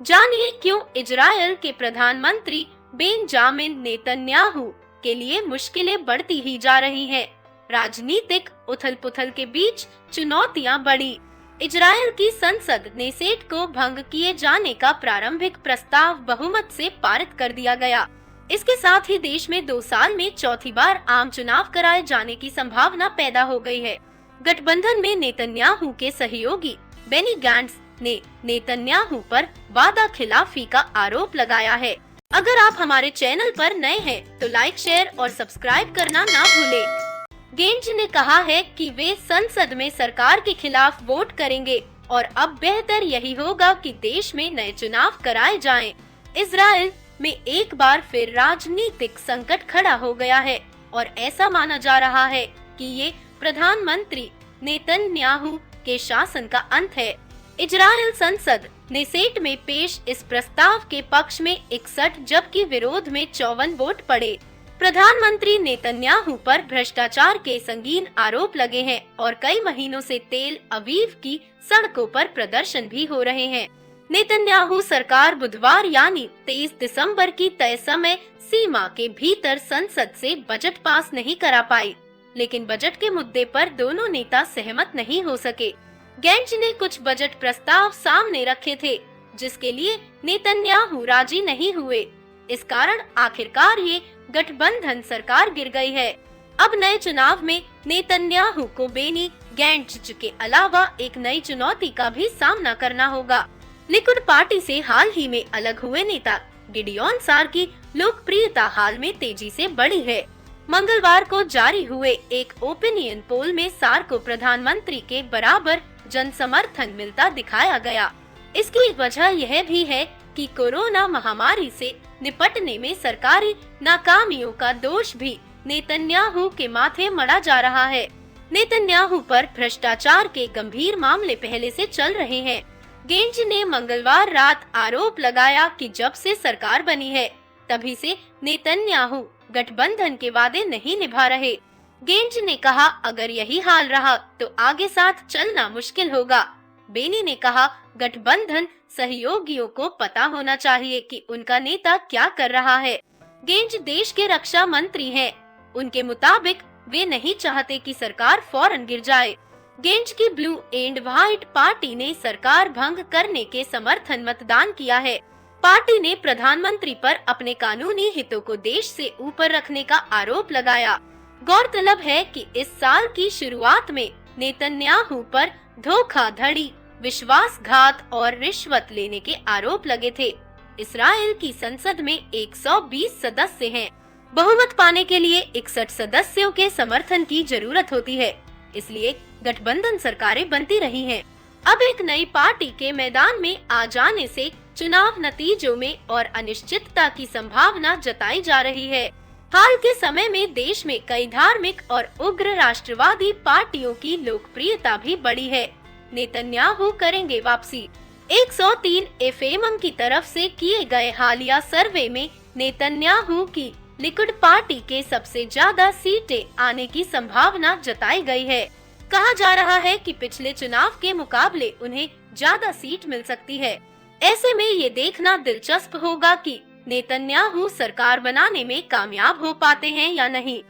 जानिए क्यों इजरायल के प्रधानमंत्री बेंजामिन नेतन्याहू के लिए मुश्किलें बढ़ती ही जा रही हैं। राजनीतिक उथल-पुथल के बीच चुनौतियां बढ़ी। इजरायल की संसद नेसेट को भंग किए जाने का प्रारंभिक प्रस्ताव बहुमत से पारित कर दिया गया। इसके साथ ही देश में 2 साल में चौथी बार आम चुनाव कराए जाने की संभावना पैदा हो गई है। गठबंधन में नेतन्याहू के सहयोगी बेनी गैंट्स ने नेतन्याहू पर वादा खिलाफी का आरोप लगाया है। अगर आप हमारे चैनल पर नए हैं तो लाइक, शेयर और सब्सक्राइब करना ना भूलें। गेंज ने कहा है कि वे संसद में सरकार के खिलाफ वोट करेंगे और अब बेहतर यही होगा कि देश में नए चुनाव कराए जाएं। इजराइल में एक बार फिर राजनीतिक संकट खड़ा हो गया है और ऐसा माना जा रहा है कि ये प्रधानमंत्री नेतन्याहू के शासन का अंत है। इजरायल संसद नेसेट में पेश इस प्रस्ताव के पक्ष में 61 जबकि विरोध में 54 वोट पड़े। प्रधानमंत्री नेतन्याहू पर भ्रष्टाचार के संगीन आरोप लगे हैं और कई महीनों से तेल अवीव की सड़कों पर प्रदर्शन भी हो रहे हैं। नेतन्याहू सरकार बुधवार यानी 23 दिसंबर की तय समय सीमा के भीतर संसद से बजट पास नहीं करा पाई, लेकिन बजट के मुद्दे पर दोनों नेता सहमत नहीं हो सके। गेंज ने कुछ बजट प्रस्ताव सामने रखे थे, जिसके लिए नेतन्याहू राजी नहीं हुए। इस कारण आखिरकार ये गठबंधन सरकार गिर गई है। अब नए चुनाव में नेतन्याहू को बेनी गैंट्स के अलावा एक नई चुनौती का भी सामना करना होगा। लिकुड पार्टी से हाल ही में अलग हुए नेता गिडियोन सार की लोकप्रियता हाल में तेजी से बढ़ी है। मंगलवार को जारी हुए एक ओपिनियन पोल में सार को प्रधानमंत्री के बराबर जन समर्थन मिलता दिखाया गया। इसकी वजह यह भी है कि कोरोना महामारी से निपटने में सरकारी नाकामियों का दोष भी नेतन्याहू के माथे मढ़ा जा रहा है। नेतन्याहू पर भ्रष्टाचार के गंभीर मामले पहले से चल रहे हैं। गेंज ने मंगलवार रात आरोप लगाया कि जब से सरकार बनी है तभी से नेतन्याहू गठबंधन के वादे नहीं निभा रहे। गेंज ने कहा, अगर यही हाल रहा तो आगे साथ चलना मुश्किल होगा। बेनी ने कहा, गठबंधन सहयोगियों को पता होना चाहिए कि उनका नेता क्या कर रहा है। गेंज देश के रक्षा मंत्री हैं। उनके मुताबिक वे नहीं चाहते कि सरकार फौरन गिर जाए। गेंज की ब्लू एंड व्हाइट पार्टी ने सरकार भंग करने के समर्थन मतदान किया है। पार्टी ने प्रधानमंत्री पर अपने कानूनी हितों को देश से ऊपर रखने का आरोप लगाया। गौरतलब है कि इस साल की शुरुआत में नेतन्याहू पर धोखाधड़ी, विश्वासघात और रिश्वत लेने के आरोप लगे थे। इस्राएल की संसद में 120 सदस्य हैं। बहुमत पाने के लिए 61 सदस्यों के समर्थन की जरूरत होती है, इसलिए गठबंधन सरकारें बनती रही हैं। अब एक नई पार्टी के मैदान में आ जाने से चुनाव नतीजों में और अनिश्चितता की संभावना जताई जा रही है। हाल के समय में देश में कई धार्मिक और उग्र राष्ट्रवादी पार्टियों की लोकप्रियता भी बढ़ी है। नेतन्याहू करेंगे वापसी। 103 एफएम की तरफ से किए गए हालिया सर्वे में नेतन्याहू की लिकुड पार्टी के सबसे ज्यादा सीटें आने की संभावना जताई गई है। कहा जा रहा है कि पिछले चुनाव के मुकाबले उन्हें ज्यादा सीट मिल सकती है। ऐसे में ये देखना दिलचस्प होगा कि नेतन्याहू सरकार बनाने में कामयाब हो पाते हैं या नहीं।